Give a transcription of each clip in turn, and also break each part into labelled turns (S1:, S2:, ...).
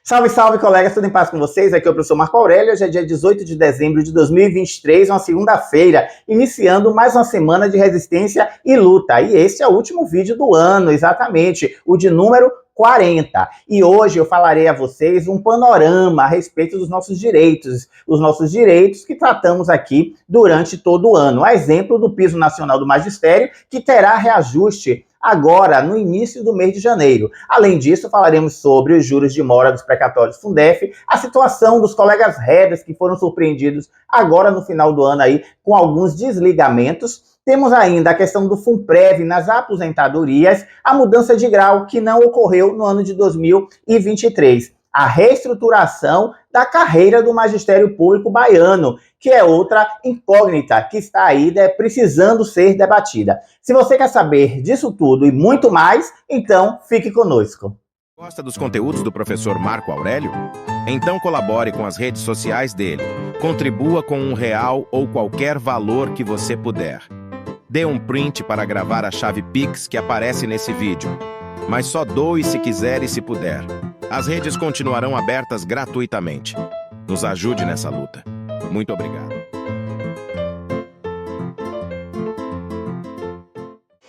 S1: Salve, salve, colegas, tudo em paz com vocês? Aqui é o professor Marco Aurélio, hoje é dia 18 de dezembro de 2023, uma segunda-feira, iniciando mais uma semana de resistência e luta. E esse é o último vídeo do ano, exatamente, o de número 40. E hoje eu falarei a vocês um panorama a respeito dos nossos direitos, os nossos direitos que tratamos aqui durante todo o ano. A exemplo do Piso Nacional do Magistério, que terá reajuste agora, no início do mês de janeiro. Além disso, falaremos sobre os juros de mora dos precatórios Fundef, a situação dos colegas Redas que foram surpreendidos agora no final do ano aí com alguns desligamentos. Temos ainda a questão do Funprev nas aposentadorias, a mudança de grau que não ocorreu no ano de 2023. A reestruturação da carreira do magistério público baiano, que é outra incógnita que está aí precisando ser debatida. Se você quer saber disso tudo e muito mais, então fique conosco.
S2: Gosta dos conteúdos do professor Marco Aurélio? Então colabore com as redes sociais dele. Contribua com R$1 ou qualquer valor que você puder. Dê um print para gravar a chave Pix que aparece nesse vídeo. Mas só doe se quiser e se puder. As redes continuarão abertas gratuitamente. Nos ajude nessa luta. Muito obrigado.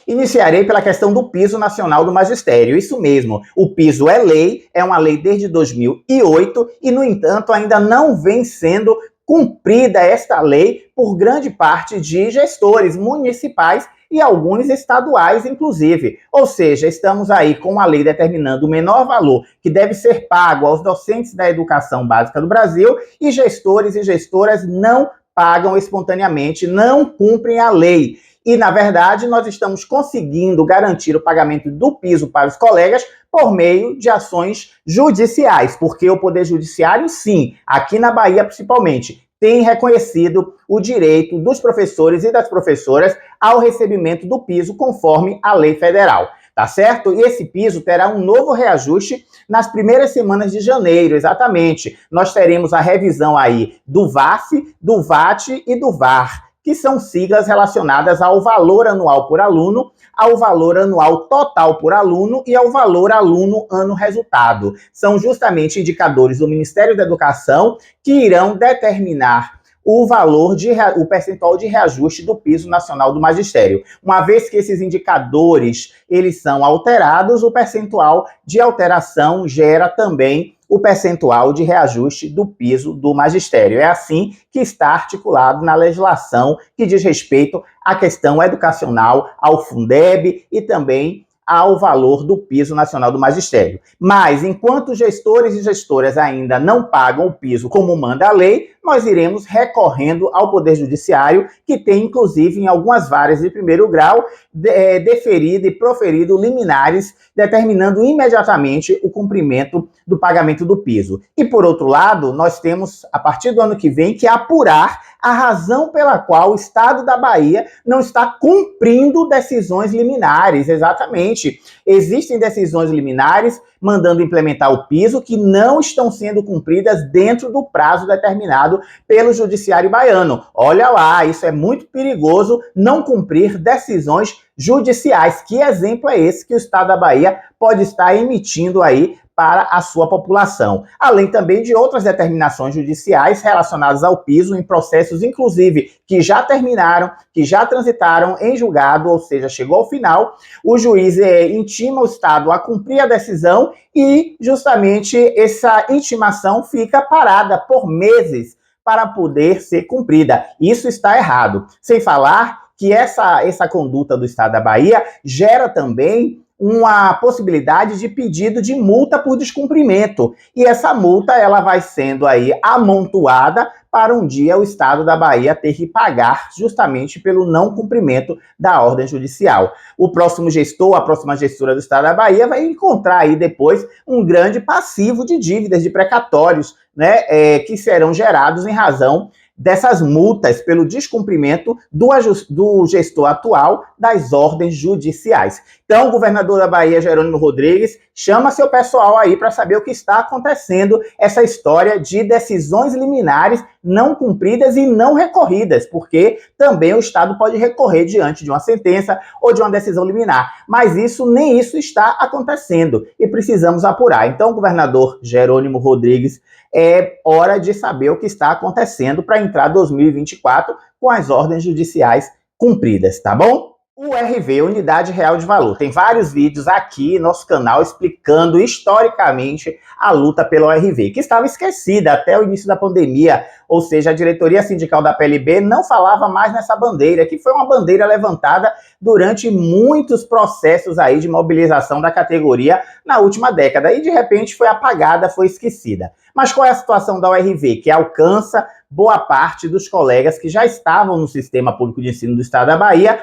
S1: Iniciarei pela questão do Piso Nacional do Magistério. Isso mesmo, o piso é lei, é uma lei desde 2008 e, no entanto, ainda não vem sendo cumprida esta lei por grande parte de gestores municipais e alguns estaduais, inclusive. Ou seja, estamos aí com a lei determinando o menor valor que deve ser pago aos docentes da educação básica do Brasil e gestores e gestoras não pagam espontaneamente, não cumprem a lei. E, na verdade, nós estamos conseguindo garantir o pagamento do piso para os colegas por meio de ações judiciais, porque o Poder Judiciário, sim, aqui na Bahia principalmente, tem reconhecido o direito dos professores e das professoras ao recebimento do piso conforme a lei federal, tá certo? E esse piso terá um novo reajuste nas primeiras semanas de janeiro, exatamente. Nós teremos a revisão aí do VAF, do VAT e do VAR, que são siglas relacionadas ao valor anual por aluno, ao valor anual total por aluno e ao valor aluno ano resultado. São justamente indicadores do Ministério da Educação que irão determinar o valor o percentual de reajuste do Piso Nacional do Magistério. Uma vez que esses indicadores eles são alterados, o percentual de alteração gera também o percentual de reajuste do piso do magistério. É assim que está articulado na legislação que diz respeito à questão educacional, ao Fundeb e também ao valor do piso nacional do magistério. Mas, enquanto gestores e gestoras ainda não pagam o piso como manda a lei, nós iremos recorrendo ao Poder Judiciário, que tem, inclusive, em algumas varas de primeiro grau, deferido e proferido liminares, determinando imediatamente o cumprimento do pagamento do piso. E, por outro lado, nós temos, a partir do ano que vem, que apurar a razão pela qual o Estado da Bahia não está cumprindo decisões liminares, exatamente. Existem decisões liminares mandando implementar o piso que não estão sendo cumpridas dentro do prazo determinado pelo Judiciário baiano. Olha lá, isso é muito perigoso, não cumprir decisões judiciais. Que exemplo é esse que o Estado da Bahia pode estar emitindo aí para a sua população, além também de outras determinações judiciais relacionadas ao piso em processos, inclusive, que já terminaram, que já transitaram em julgado, ou seja, chegou ao final, o juiz intima o Estado a cumprir a decisão e, justamente, essa intimação fica parada por meses para poder ser cumprida. Isso está errado. Sem falar que essa conduta do Estado da Bahia gera também uma possibilidade de pedido de multa por descumprimento. E essa multa ela vai sendo aí amontoada para um dia o Estado da Bahia ter que pagar justamente pelo não cumprimento da ordem judicial. O próximo gestor, a próxima gestora do Estado da Bahia vai encontrar aí depois um grande passivo de dívidas, de precatórios, né, que serão gerados em razão dessas multas pelo descumprimento do gestor atual das ordens judiciais. Então, o governador da Bahia, Jerônimo Rodrigues, chama seu pessoal aí para saber o que está acontecendo, essa história de decisões liminares não cumpridas e não recorridas, porque também o Estado pode recorrer diante de uma sentença ou de uma decisão liminar. Mas nem isso está acontecendo e precisamos apurar. Então, governador Jerônimo Rodrigues, é hora de saber o que está acontecendo para entrar 2024 com as ordens judiciais cumpridas, tá bom? O RV, Unidade Real de Valor, tem vários vídeos aqui no nosso canal explicando historicamente a luta pela ORV, que estava esquecida até o início da pandemia, ou seja, a diretoria sindical da PLB não falava mais nessa bandeira, que foi uma bandeira levantada durante muitos processos aí de mobilização da categoria na última década e de repente foi apagada, foi esquecida. Mas qual é a situação da ORV, que alcança boa parte dos colegas que já estavam no Sistema Público de Ensino do Estado da Bahia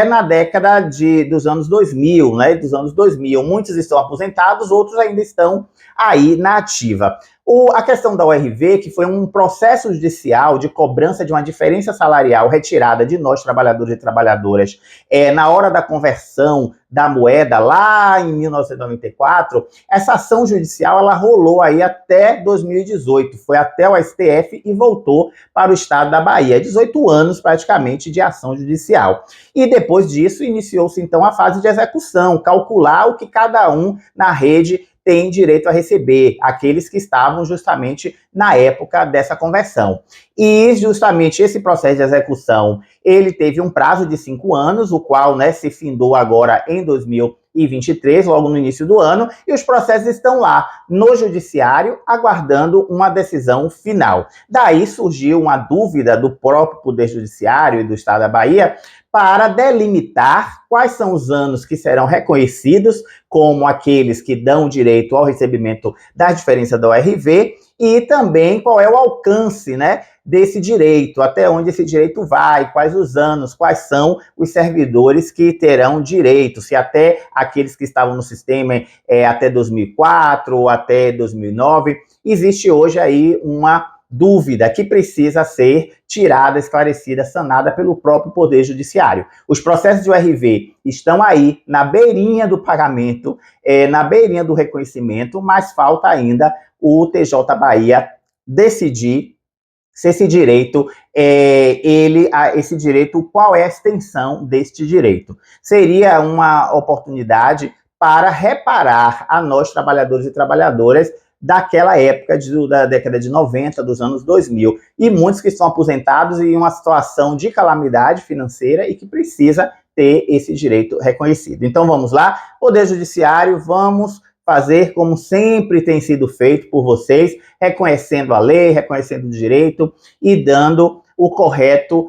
S1: na década dos anos 2000, né? Dos anos 2000. Muitos estão aposentados, outros ainda estão aí na ativa. A questão da ORV, que foi um processo judicial de cobrança de uma diferença salarial retirada de nós, trabalhadores e trabalhadoras, na hora da conversão da moeda, lá em 1994, essa ação judicial ela rolou aí até 2018, foi até o STF e voltou para o estado da Bahia. 18 anos praticamente de ação judicial. E depois disso iniciou-se então a fase de execução, calcular o que cada um na rede tem direito a receber, aqueles que estavam justamente na época dessa conversão. E justamente esse processo de execução, ele teve um prazo de 5 anos, o qual, né, se findou agora em 2023, logo no início do ano, e os processos estão lá no judiciário, aguardando uma decisão final. Daí surgiu uma dúvida do próprio Poder Judiciário e do Estado da Bahia, para delimitar quais são os anos que serão reconhecidos como aqueles que dão direito ao recebimento da diferença da ORV e também qual é o alcance, né, desse direito, até onde esse direito vai, quais os anos, quais são os servidores que terão direito, se até aqueles que estavam no sistema até 2004 ou até 2009. Existe hoje aí uma dúvida que precisa ser tirada, esclarecida, sanada pelo próprio Poder Judiciário. Os processos de ORV estão aí na beirinha do pagamento, na beirinha do reconhecimento, mas falta ainda o TJ Bahia decidir se esse direito, esse direito, qual é a extensão deste direito. Seria uma oportunidade para reparar a nós, trabalhadores e trabalhadoras, daquela época, da década de 90, dos anos 2000. E muitos que estão aposentados em uma situação de calamidade financeira e que precisa ter esse direito reconhecido. Então vamos lá, Poder Judiciário, vamos fazer como sempre tem sido feito por vocês, reconhecendo a lei, reconhecendo o direito e dando o correto,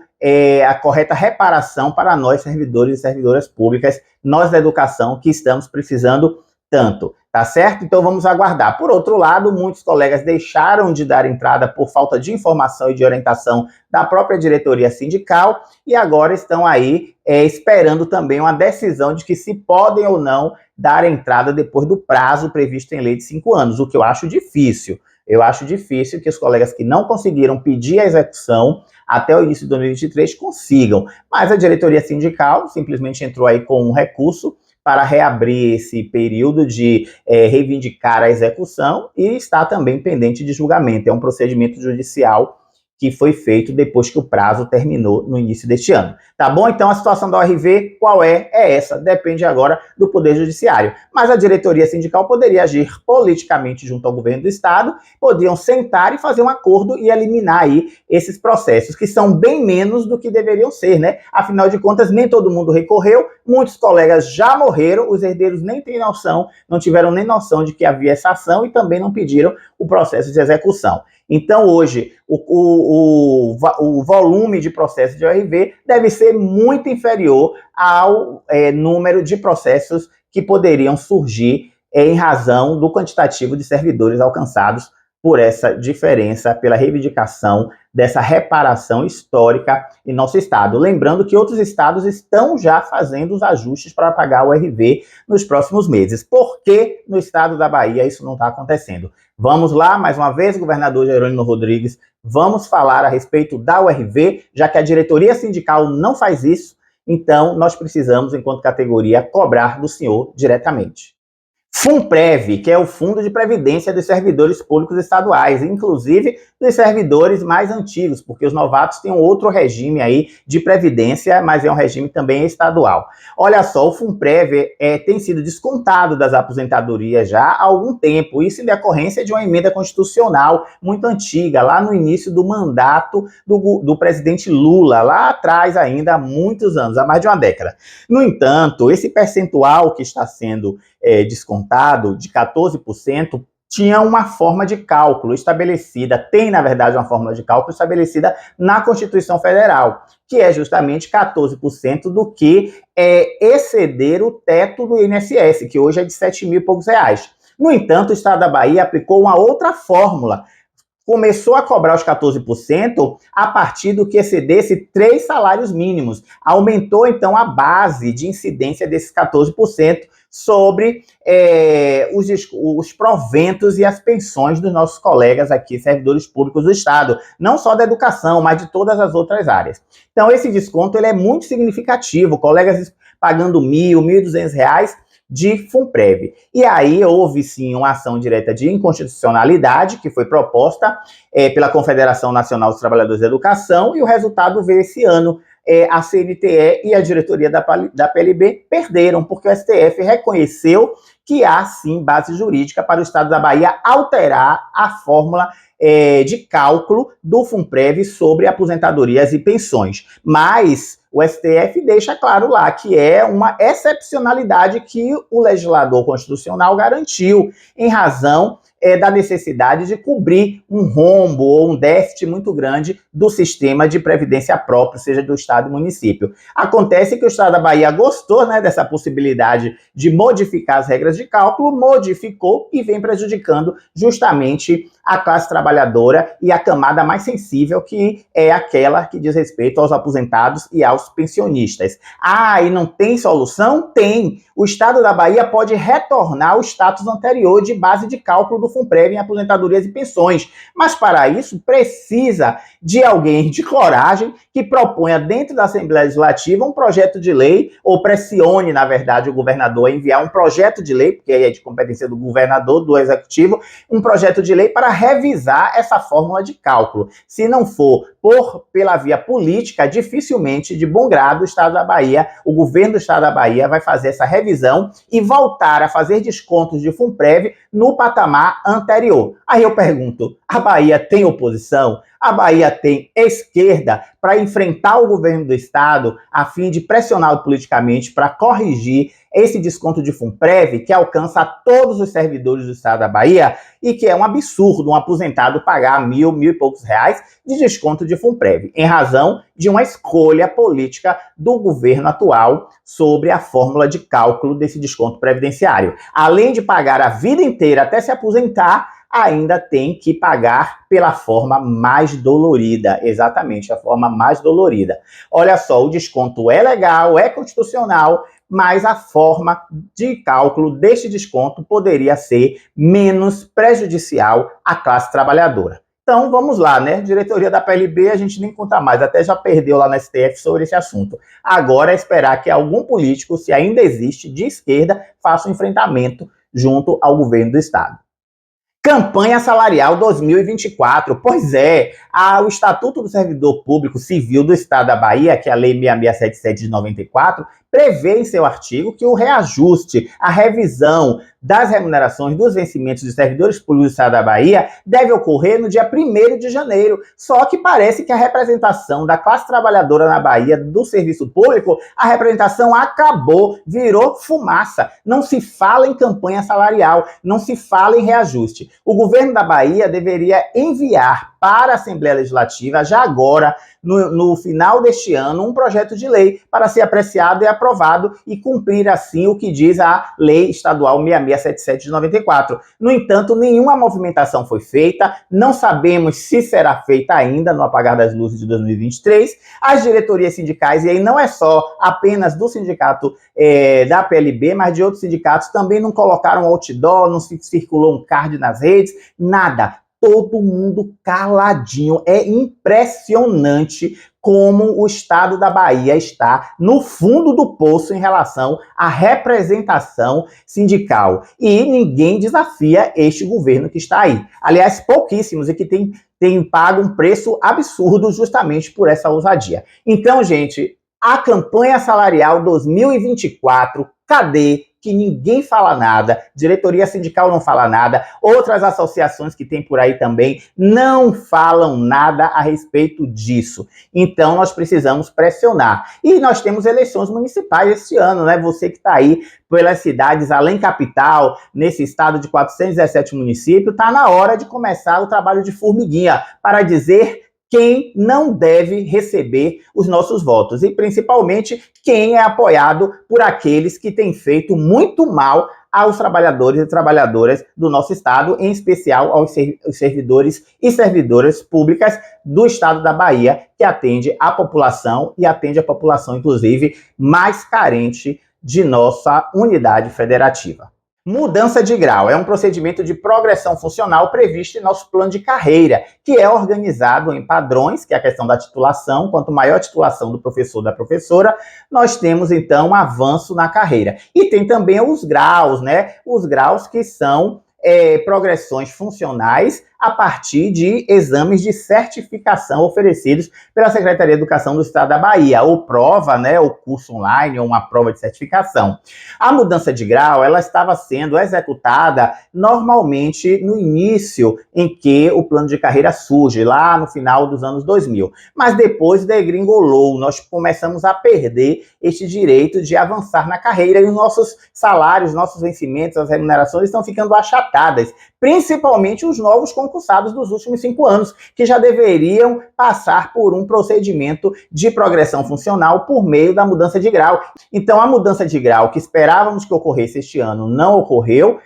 S1: a correta reparação para nós, servidores e servidoras públicas, nós da educação, que estamos precisando tanto, tá certo? Então vamos aguardar. Por outro lado, muitos colegas deixaram de dar entrada por falta de informação e de orientação da própria diretoria sindical e agora estão aí esperando também uma decisão de que se podem ou não dar entrada depois do prazo previsto em lei de 5 anos, o que eu acho difícil. Eu acho difícil que os colegas que não conseguiram pedir a execução até o início de 2023 consigam, mas a diretoria sindical simplesmente entrou aí com um recurso para reabrir esse período de reivindicar a execução e está também pendente de julgamento. É um procedimento judicial que foi feito depois que o prazo terminou no início deste ano. Tá bom? Então a situação da ORV, qual é? É essa. Depende agora do Poder Judiciário. Mas a diretoria sindical poderia agir politicamente junto ao governo do Estado, podiam sentar e fazer um acordo e eliminar aí esses processos, que são bem menos do que deveriam ser, né? Afinal de contas, nem todo mundo recorreu, muitos colegas já morreram, os herdeiros nem têm noção, não tiveram nem noção de que havia essa ação e também não pediram o processo de execução. Então, hoje, o volume de processos de ORV deve ser muito inferior ao número de processos que poderiam surgir em razão do quantitativo de servidores alcançados por essa diferença, pela reivindicação dessa reparação histórica em nosso estado. Lembrando que outros estados estão já fazendo os ajustes para pagar o RV nos próximos meses. Por que no estado da Bahia isso não está acontecendo? Vamos lá, mais uma vez, governador Jerônimo Rodrigues, vamos falar a respeito da URV, já que a diretoria sindical não faz isso, então nós precisamos, enquanto categoria, cobrar do senhor diretamente. FUNPREV, que é o Fundo de Previdência dos Servidores Públicos Estaduais, inclusive dos servidores mais antigos, porque os novatos têm um outro regime aí de previdência, mas é um regime também estadual. Olha só, o FUNPREV tem sido descontado das aposentadorias já há algum tempo, isso em decorrência de uma emenda constitucional muito antiga, lá no início do mandato do presidente Lula, lá atrás ainda, há muitos anos, há mais de uma década. No entanto, esse percentual que está sendo descontado de 14%, tinha uma forma de cálculo estabelecida, tem na verdade uma fórmula de cálculo estabelecida na Constituição Federal, que é justamente 14% do que exceder o teto do INSS, que hoje é de 7 mil e poucos reais. No entanto, o Estado da Bahia aplicou uma outra fórmula, começou a cobrar os 14% a partir do que excedesse 3 salários mínimos. Aumentou, então, a base de incidência desses 14% sobre os proventos e as pensões dos nossos colegas aqui, servidores públicos do Estado, não só da educação, mas de todas as outras áreas. Então, esse desconto ele é muito significativo, colegas pagando R$ 1.000, R$ 1.200 de FUNPREV. E aí houve sim uma ação direta de inconstitucionalidade que foi proposta pela Confederação Nacional dos Trabalhadores da Educação e o resultado veio esse ano. A CNTE e a diretoria da PLB perderam, porque o STF reconheceu que há sim base jurídica para o Estado da Bahia alterar a fórmula de cálculo do FUNPREV sobre aposentadorias e pensões. Mas o STF deixa claro lá que é uma excepcionalidade que o legislador constitucional garantiu em razão da necessidade de cobrir um rombo ou um déficit muito grande do sistema de previdência próprio, seja do Estado e município. Acontece que o Estado da Bahia gostou dessa possibilidade de modificar as regras de cálculo, modificou e vem prejudicando justamente a classe trabalhadora e a camada mais sensível, que é aquela que diz respeito aos aposentados e aos pensionistas. E não tem solução? Tem! O Estado da Bahia pode retornar ao status anterior de base de cálculo do FUNPREV em aposentadorias e pensões, mas para isso precisa de alguém de coragem que proponha dentro da Assembleia Legislativa um projeto de lei, ou pressione, na verdade, o governador a enviar um projeto de lei, porque é de competência do governador, do executivo, um projeto de lei para revisar essa fórmula de cálculo. Se não for pela via política, dificilmente, de bom grado, o Estado da Bahia, o governo do Estado da Bahia vai fazer essa revisão e voltar a fazer descontos de FUNPREV no patamar anterior. Aí eu pergunto, a Bahia tem oposição? A Bahia tem esquerda para enfrentar o governo do Estado a fim de pressioná-lo politicamente para corrigir esse desconto de FUNPREV que alcança todos os servidores do Estado da Bahia e que é um absurdo um aposentado pagar R$ 1.000 e poucos reais de desconto de FUNPREV, em razão de uma escolha política do governo atual sobre a fórmula de cálculo desse desconto previdenciário. Além de pagar a vida inteira até se aposentar, ainda tem que pagar pela forma mais dolorida, exatamente, a forma mais dolorida. Olha só, o desconto é legal, é constitucional, mas a forma de cálculo deste desconto poderia ser menos prejudicial à classe trabalhadora. Então, vamos lá, né? Diretoria da PLB, a gente nem conta mais, até já perdeu lá no STF sobre esse assunto. Agora é esperar que algum político, se ainda existe, de esquerda, faça um enfrentamento junto ao governo do Estado. Campanha Salarial 2024. Pois é, o Estatuto do Servidor Público Civil do Estado da Bahia, que é a Lei 6677 de 94, prevê em seu artigo que o reajuste, a revisão das remunerações dos vencimentos dos servidores públicos do Estado da Bahia deve ocorrer no dia 1º de janeiro. Só que parece que a representação da classe trabalhadora na Bahia do serviço público, a representação acabou, virou fumaça. Não se fala em campanha salarial, não se fala em reajuste. O governo da Bahia deveria enviar para a Assembleia Legislativa, já agora, no final deste ano, um projeto de lei para ser apreciado e aprovado e cumprir, assim, o que diz a Lei Estadual 6677 de 94. No entanto, nenhuma movimentação foi feita, não sabemos se será feita ainda no apagar das luzes de 2023. As diretorias sindicais, e aí não é só apenas do sindicato da PLB, mas de outros sindicatos, também não colocaram outdoor, não circulou um card nas redes, nada. todo mundo caladinho. É impressionante como o estado da Bahia está no fundo do poço em relação à representação sindical. E ninguém desafia este governo que está aí. Aliás, pouquíssimos e que tem pago um preço absurdo justamente por essa ousadia. Então, gente, a campanha salarial 2024, cadê? Que ninguém fala nada, diretoria sindical não fala nada, outras associações que tem por aí também não falam nada a respeito disso. Então nós precisamos pressionar. E nós temos eleições municipais esse ano, né? Você que está aí pelas cidades além capital, nesse estado de 417 municípios, está na hora de começar o trabalho de formiguinha para dizer quem não deve receber os nossos votos e principalmente quem é apoiado por aqueles que têm feito muito mal aos trabalhadores e trabalhadoras do nosso estado, em especial aos servidores e servidoras públicas do estado da Bahia, que atende a população e atende a população, inclusive, mais carente de nossa unidade federativa. Mudança de grau é um procedimento de progressão funcional previsto em nosso plano de carreira, que é organizado em padrões, que é a questão da titulação. Quanto maior a titulação do professor ou da professora, nós temos então um avanço na carreira. E tem também os graus, né? Os graus que são progressões funcionais a partir de exames de certificação oferecidos pela Secretaria de Educação do Estado da Bahia, ou prova, né, ou curso online, ou uma prova de certificação. A mudança de grau, ela estava sendo executada normalmente no início em que o plano de carreira surge, lá no final dos anos 2000. Mas depois degringolou, nós começamos a perder este direito de avançar na carreira e os nossos salários, nossos vencimentos, as remunerações estão ficando achatadas, principalmente os novos concursados dos últimos 5 anos, que já deveriam passar por um procedimento de progressão funcional por meio da mudança de grau. Então, a mudança de grau que esperávamos que ocorresse este ano não ocorreu,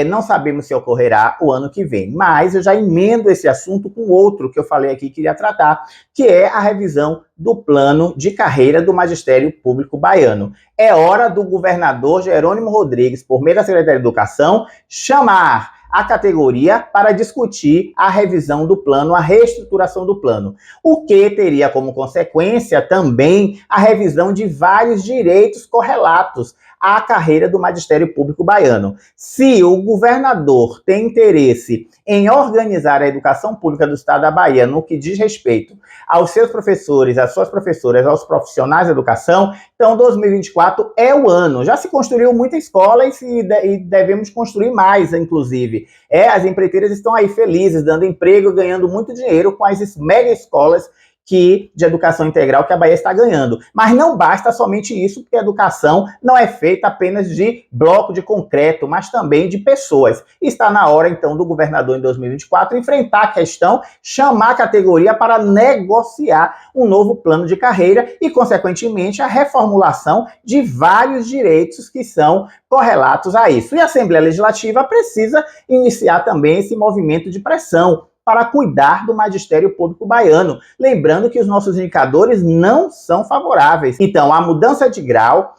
S1: não sabemos se ocorrerá o ano que vem. Mas eu já emendo esse assunto com outro que eu falei aqui que queria tratar, que é a revisão do plano de carreira do Magistério Público Baiano. É hora do governador Jerônimo Rodrigues, por meio da Secretaria de Educação, chamar a categoria para discutir a revisão do plano, a reestruturação do plano, o que teria como consequência também a revisão de vários direitos correlatos à carreira do Magistério Público Baiano. Se o governador tem interesse em organizar a educação pública do estado da Bahia no que diz respeito aos seus professores, às suas professoras, aos profissionais da educação, então 2024 é o ano. Já se construiu muita escola e devemos construir mais, inclusive. As empreiteiras estão aí felizes, dando emprego, ganhando muito dinheiro com as mega escolas de educação integral que a Bahia está ganhando. Mas não basta somente isso, porque a educação não é feita apenas de bloco de concreto, mas também de pessoas. Está na hora, então, do governador, em 2024, enfrentar a questão, chamar a categoria para negociar um novo plano de carreira e, consequentemente, a reformulação de vários direitos que são correlatos a isso. E a Assembleia Legislativa precisa iniciar também esse movimento de pressão para cuidar do Magistério Público Baiano. Lembrando que os nossos indicadores não são favoráveis. Então, a mudança de grau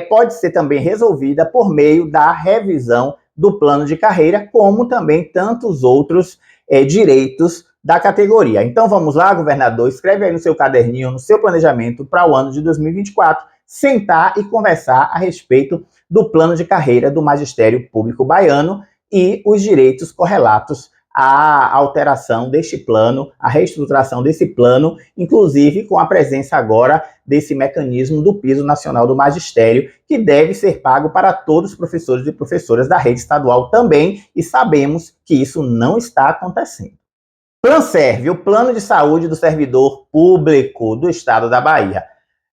S1: pode ser também resolvida por meio da revisão do plano de carreira, como também tantos outros direitos da categoria. Então, vamos lá, governador, escreve aí no seu caderninho, no seu planejamento para o ano de 2024, sentar e conversar a respeito do plano de carreira do Magistério Público Baiano e os direitos correlatos a alteração deste plano, a reestruturação desse plano, inclusive com a presença agora desse mecanismo do piso nacional do magistério, que deve ser pago para todos os professores e professoras da rede estadual também, e sabemos que isso não está acontecendo. PLANSERV, o plano de saúde do servidor público do estado da Bahia.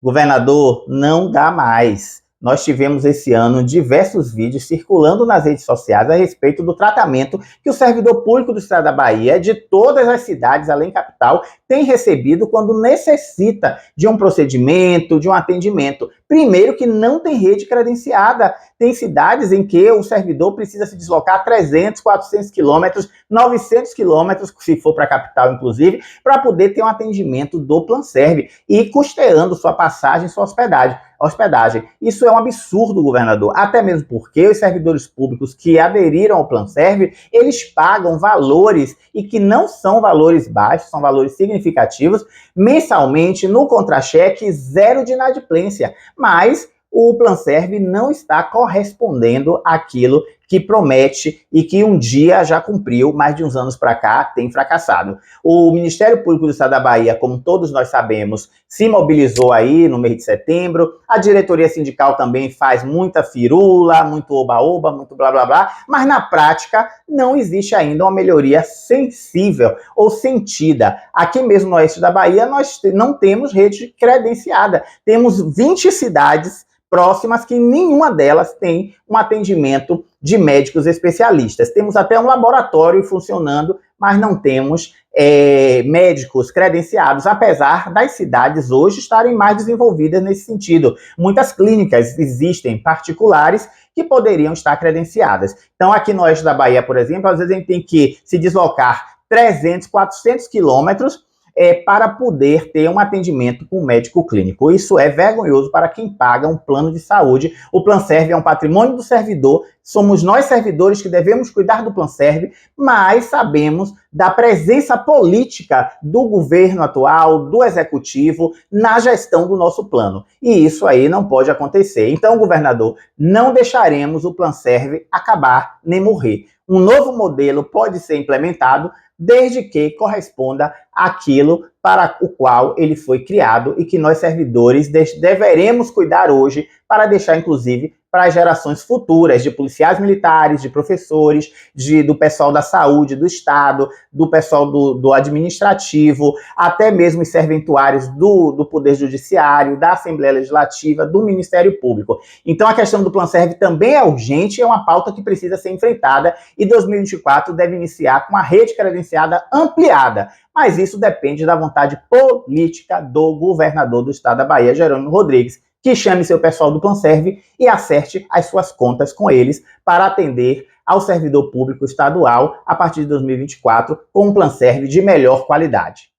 S1: Governador, não dá mais. Nós tivemos esse ano diversos vídeos circulando nas redes sociais a respeito do tratamento que o servidor público do estado da Bahia, de todas as cidades além capital, tem recebido quando necessita de um procedimento, de um atendimento, Primeiro que não tem rede credenciada. Tem cidades em que o servidor precisa se deslocar 300, 400 quilômetros, 900 quilômetros, se for para a capital, inclusive, para poder ter um atendimento do Planserve e custeando sua passagem, sua hospedagem. Isso é um absurdo, governador, até mesmo porque os servidores públicos que aderiram ao Planserve, eles pagam valores e que não são valores baixos, são valores significativos, mensalmente, no contra-cheque, zero de inadimplência, mas o Planserve não está correspondendo àquilo que promete e que um dia já cumpriu, mais de uns anos para cá tem fracassado. O Ministério Público do Estado da Bahia, como todos nós sabemos, se mobilizou aí no mês de setembro, a diretoria sindical também faz muita firula, muito oba-oba, muito blá blá blá, mas na prática não existe ainda uma melhoria sensível ou sentida. Aqui mesmo no oeste da Bahia nós não temos rede credenciada, temos 20 cidades próximas que nenhuma delas tem um atendimento de médicos especialistas. Temos até um laboratório funcionando, mas não temos médicos credenciados, apesar das cidades hoje estarem mais desenvolvidas nesse sentido. Muitas clínicas existem particulares que poderiam estar credenciadas. Então, aqui no oeste da Bahia, por exemplo, às vezes a gente tem que se deslocar 300, 400 quilômetros para poder ter um atendimento com um médico clínico. Isso é vergonhoso para quem paga um plano de saúde. O Planserve é um patrimônio do servidor, somos nós servidores que devemos cuidar do Planserve, mas sabemos da presença política do governo atual, do executivo, na gestão do nosso plano. E isso aí não pode acontecer. Então, governador, não deixaremos o Planserve acabar nem morrer. Um novo modelo pode ser implementado, desde que corresponda àquilo para o qual ele foi criado e que nós servidores deveremos cuidar hoje para deixar, inclusive, para as gerações futuras de policiais militares, de professores, do pessoal da saúde, do Estado, do pessoal do administrativo, até mesmo os serventuários do Poder Judiciário, da Assembleia Legislativa, do Ministério Público. Então a questão do Planserve também é urgente, é uma pauta que precisa ser enfrentada e 2024 deve iniciar com a rede credenciada ampliada. Mas isso depende da vontade política do governador do Estado da Bahia, Jerônimo Rodrigues, que chame seu pessoal do Planserve e acerte as suas contas com eles para atender ao servidor público estadual a partir de 2024 com um Planserve de melhor qualidade.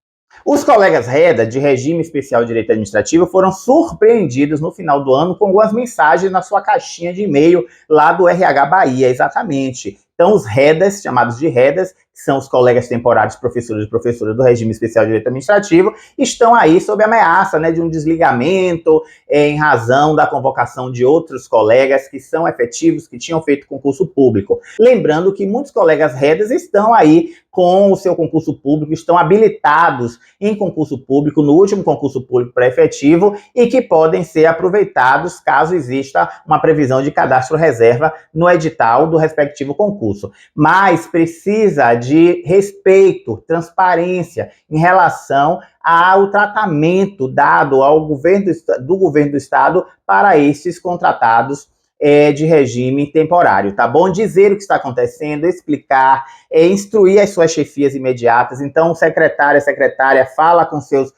S1: Os colegas REDA, de Regime Especial de Direito Administrativo, foram surpreendidos no final do ano com algumas mensagens na sua caixinha de e-mail lá do RH Bahia, exatamente. Então, os REDAs, chamados de REDAs, que são os colegas temporários professores e professoras do Regime Especial de Direito Administrativo, estão aí sob ameaça, de um desligamento em razão da convocação de outros colegas que são efetivos, que tinham feito concurso público. Lembrando que muitos colegas REDAs estão aí com o seu concurso público, estão habilitados em concurso público, no último concurso público pré-efetivo, e que podem ser aproveitados caso exista uma previsão de cadastro reserva no edital do respectivo concurso. Mas precisa de respeito, transparência em relação ao tratamento dado ao governo do Estado para esses contratados de regime temporário, tá bom? Dizer o que está acontecendo, explicar, instruir as suas chefias imediatas. Então, secretária fala com seus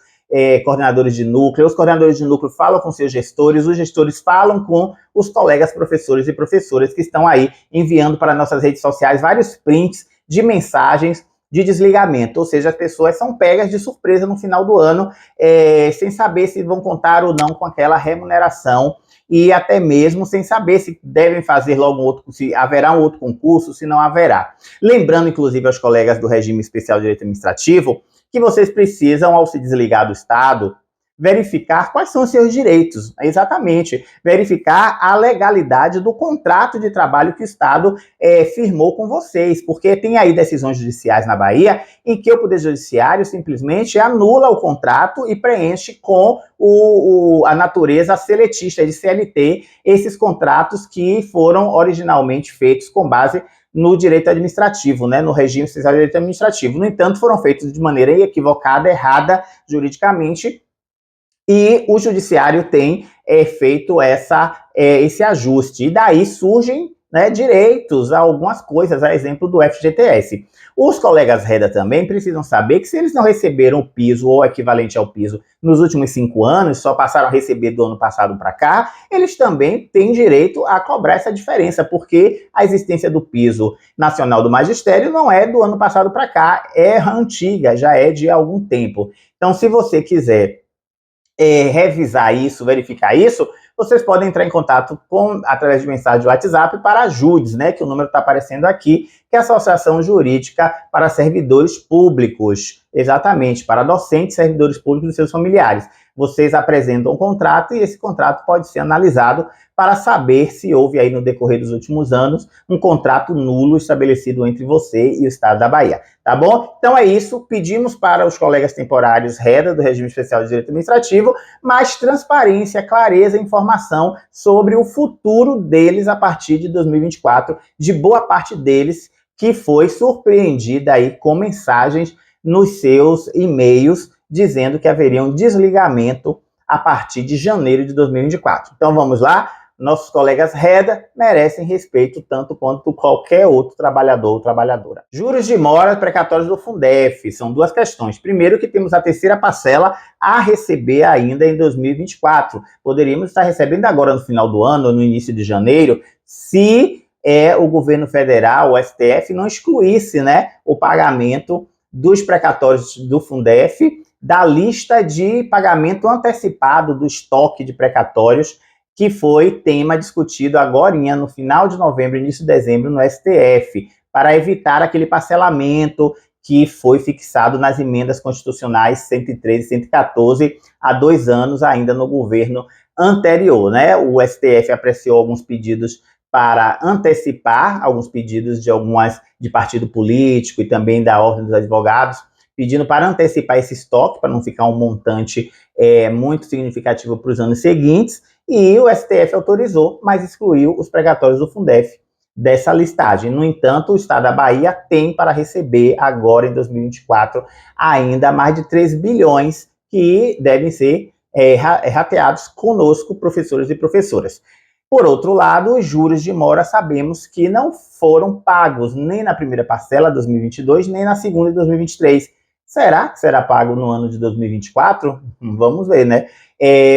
S1: coordenadores de núcleo, os coordenadores de núcleo falam com seus gestores, os gestores falam com os colegas professores e professoras que estão aí enviando para nossas redes sociais vários prints de mensagens de desligamento, ou seja, as pessoas são pegas de surpresa no final do ano, sem saber se vão contar ou não com aquela remuneração e até mesmo sem saber se devem fazer logo um outro, se haverá um outro concurso, se não haverá. Lembrando, inclusive, aos colegas do Regime Especial de Direito Administrativo, que vocês precisam, ao se desligar do Estado, verificar quais são os seus direitos, exatamente, verificar a legalidade do contrato de trabalho que o Estado firmou com vocês, porque tem aí decisões judiciais na Bahia em que o Poder Judiciário simplesmente anula o contrato e preenche com a natureza seletista de CLT esses contratos que foram originalmente feitos com base no direito administrativo, no regime especial de direito administrativo. No entanto, foram feitos de maneira equivocada, errada, juridicamente, e o judiciário tem feito esse ajuste. E daí surgem né, direitos a algumas coisas, a exemplo do FGTS. Os colegas Reda também precisam saber que se eles não receberam o piso ou equivalente ao piso nos últimos 5 anos, só passaram a receber do ano passado para cá, eles também têm direito a cobrar essa diferença, porque a existência do piso nacional do magistério não é do ano passado para cá, é antiga, já é de algum tempo. Então, se você quiser revisar isso, verificar isso, vocês podem entrar em contato através de mensagem de WhatsApp para a JUDES, né, que o número está aparecendo aqui, que é a Associação Jurídica para Servidores Públicos, exatamente, para docentes, servidores públicos e seus familiares. Vocês apresentam um contrato e esse contrato pode ser analisado para saber se houve aí no decorrer dos últimos anos um contrato nulo estabelecido entre você e o Estado da Bahia, tá bom? Então é isso, pedimos para os colegas temporários Reda, do Regime Especial de Direito Administrativo, mais transparência, clareza e informação sobre o futuro deles a partir de 2024, de boa parte deles que foi surpreendida aí com mensagens nos seus e-mails dizendo que haveria um desligamento a partir de janeiro de 2024. Então vamos lá, nossos colegas Reda merecem respeito tanto quanto qualquer outro trabalhador ou trabalhadora. Juros de mora precatórios do Fundef, são duas questões. Primeiro que temos a terceira parcela a receber ainda em 2024. Poderíamos estar recebendo agora no final do ano ou no início de janeiro, se o governo federal, o STF, não excluísse, né, o pagamento dos precatórios do Fundef da lista de pagamento antecipado do estoque de precatórios, que foi tema discutido agora no final de novembro, início de dezembro, no STF, para evitar aquele parcelamento que foi fixado nas emendas constitucionais 113 e 114 há 2 anos, ainda no governo anterior, né? O STF apreciou alguns pedidos para antecipar, alguns pedidos de partido político e também da Ordem dos Advogados, pedindo para antecipar esse estoque, para não ficar um montante muito significativo para os anos seguintes, e o STF autorizou, mas excluiu os precatórios do Fundef dessa listagem. No entanto, o Estado da Bahia tem para receber agora, em 2024, ainda mais de 3 bilhões que devem ser rateados conosco, professores e professoras. Por outro lado, os juros de mora sabemos que não foram pagos nem na primeira parcela, 2022, nem na segunda, de 2023. Será que será pago no ano de 2024? Vamos ver, né?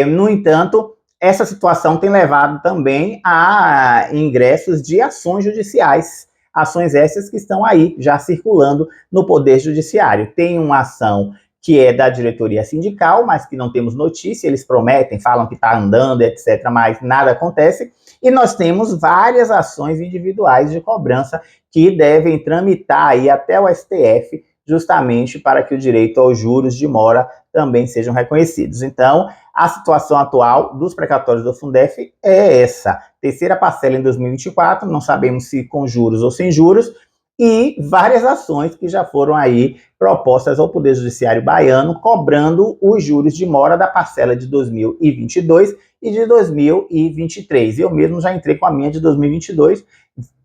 S1: No entanto, essa situação tem levado também a ingressos de ações judiciais, ações essas que estão aí já circulando no Poder Judiciário. Tem uma ação que é da diretoria sindical, mas que não temos notícia, eles prometem, falam que está andando, etc., mas nada acontece. E nós temos várias ações individuais de cobrança que devem tramitar aí até o STF, justamente para que o direito aos juros de mora também sejam reconhecidos. Então, a situação atual dos precatórios do Fundef é essa. Terceira parcela em 2024, não sabemos se com juros ou sem juros, e várias ações que já foram aí propostas ao Poder Judiciário baiano, cobrando os juros de mora da parcela de 2022 e de 2023. Eu mesmo já entrei com a minha de 2022,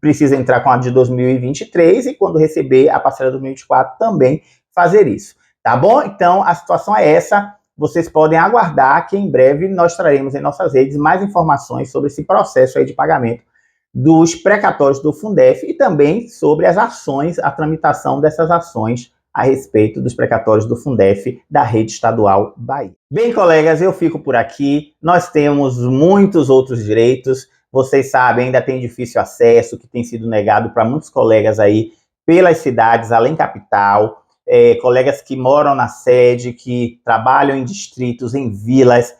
S1: preciso entrar com a de 2023 e quando receber a parcela de 2024 também fazer isso, tá bom? Então a situação é essa, vocês podem aguardar que em breve nós traremos em nossas redes mais informações sobre esse processo aí de pagamento dos precatórios do Fundef e também sobre as ações, a tramitação dessas ações a respeito dos precatórios do Fundef da Rede Estadual Bahia. Bem, colegas, eu fico por aqui. Nós temos muitos outros direitos. Vocês sabem, ainda tem difícil acesso, que tem sido negado para muitos colegas aí pelas cidades além capital, colegas que moram na sede, que trabalham em distritos, em vilas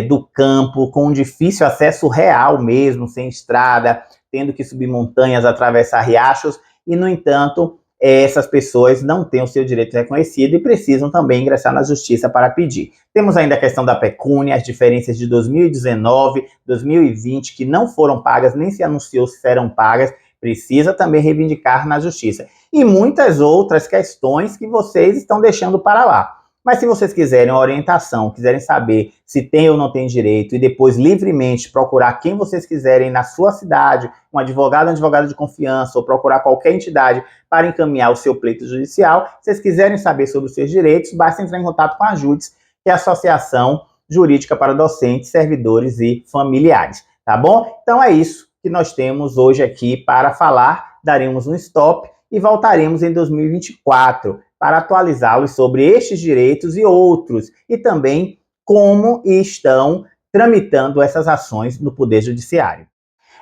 S1: do campo, com difícil acesso real mesmo, sem estrada, tendo que subir montanhas, atravessar riachos, e, no entanto, essas pessoas não têm o seu direito reconhecido e precisam também ingressar na justiça para pedir. Temos ainda a questão da pecúnia, as diferenças de 2019, 2020, que não foram pagas, nem se anunciou se serão pagas, precisa também reivindicar na justiça. E muitas outras questões que vocês estão deixando para lá. Mas se vocês quiserem uma orientação, quiserem saber se tem ou não tem direito e depois livremente procurar quem vocês quiserem na sua cidade, um advogado de confiança ou procurar qualquer entidade para encaminhar o seu pleito judicial, se vocês quiserem saber sobre os seus direitos, basta entrar em contato com a JUDES, que é a Associação Jurídica para Docentes, Servidores e Familiares, tá bom? Então é isso. que nós temos hoje aqui para falar. Daremos um stop e voltaremos em 2024 para atualizá-los sobre estes direitos e outros, e também como estão tramitando essas ações no Poder Judiciário.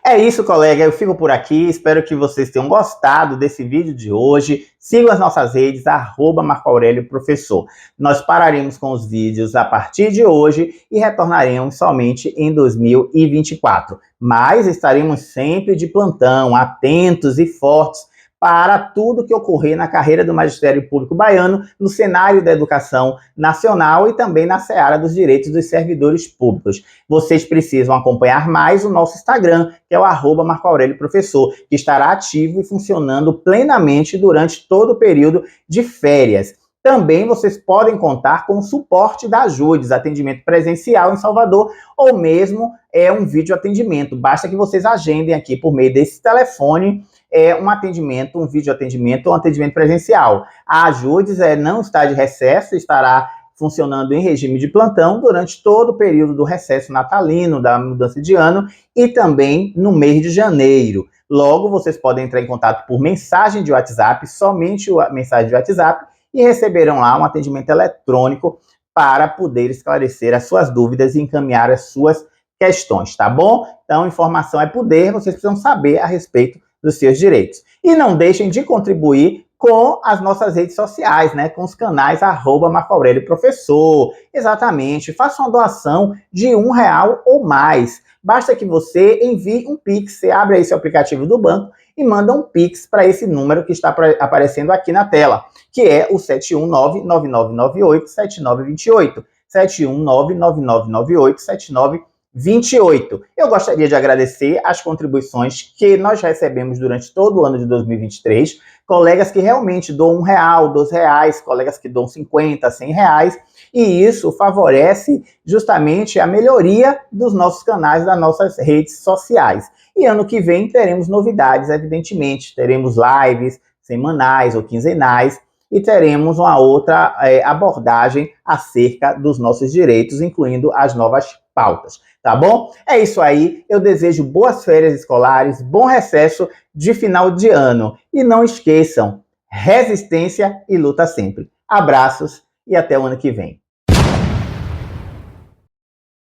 S1: É isso, colega, eu fico por aqui, espero que vocês tenham gostado desse vídeo de hoje. Sigam as nossas redes, @MarcoAurélioProfessor. Nós pararemos com os vídeos a partir de hoje e retornaremos somente em 2024. Mas estaremos sempre de plantão, atentos e fortes para tudo que ocorrer na carreira do Magistério Público Baiano, no cenário da educação nacional e também na seara dos direitos dos servidores públicos. Vocês precisam acompanhar mais o nosso Instagram, que é o @MarcoAurélioProfessor, que estará ativo e funcionando plenamente durante todo o período de férias. Também vocês podem contar com o suporte da Ajudes, atendimento presencial em Salvador, ou mesmo um vídeo atendimento. Basta que vocês agendem aqui por meio desse telefone um atendimento, um vídeo atendimento ou um atendimento presencial. A Ajudes não está de recesso, estará funcionando em regime de plantão durante todo o período do recesso natalino, da mudança de ano e também no mês de janeiro. Logo, vocês podem entrar em contato por mensagem de WhatsApp, somente a mensagem de WhatsApp, e receberão lá um atendimento eletrônico para poder esclarecer as suas dúvidas e encaminhar as suas questões, tá bom? Então, informação é poder, vocês precisam saber a respeito dos seus direitos. E não deixem de contribuir com as nossas redes sociais, né? Com os canais @MarcoAurélioProfessor. Exatamente, faça uma doação de R$1 ou mais. Basta que você envie um Pix, você abre aí seu aplicativo do banco e manda um Pix para esse número que está aparecendo aqui na tela, que é o 719-9998-7928. 719-9998-7928. Eu gostaria de agradecer as contribuições que nós recebemos durante todo o ano de 2023, colegas que realmente doam R$1, R$2, colegas que doam 50, R$100, e isso favorece justamente a melhoria dos nossos canais, das nossas redes sociais. E ano que vem teremos novidades, evidentemente, teremos lives semanais ou quinzenais, e teremos uma outra abordagem acerca dos nossos direitos, incluindo as novas pautas, tá bom? É isso aí, eu desejo boas férias escolares, bom recesso de final de ano. E não esqueçam, resistência e luta sempre. Abraços e até o ano que vem.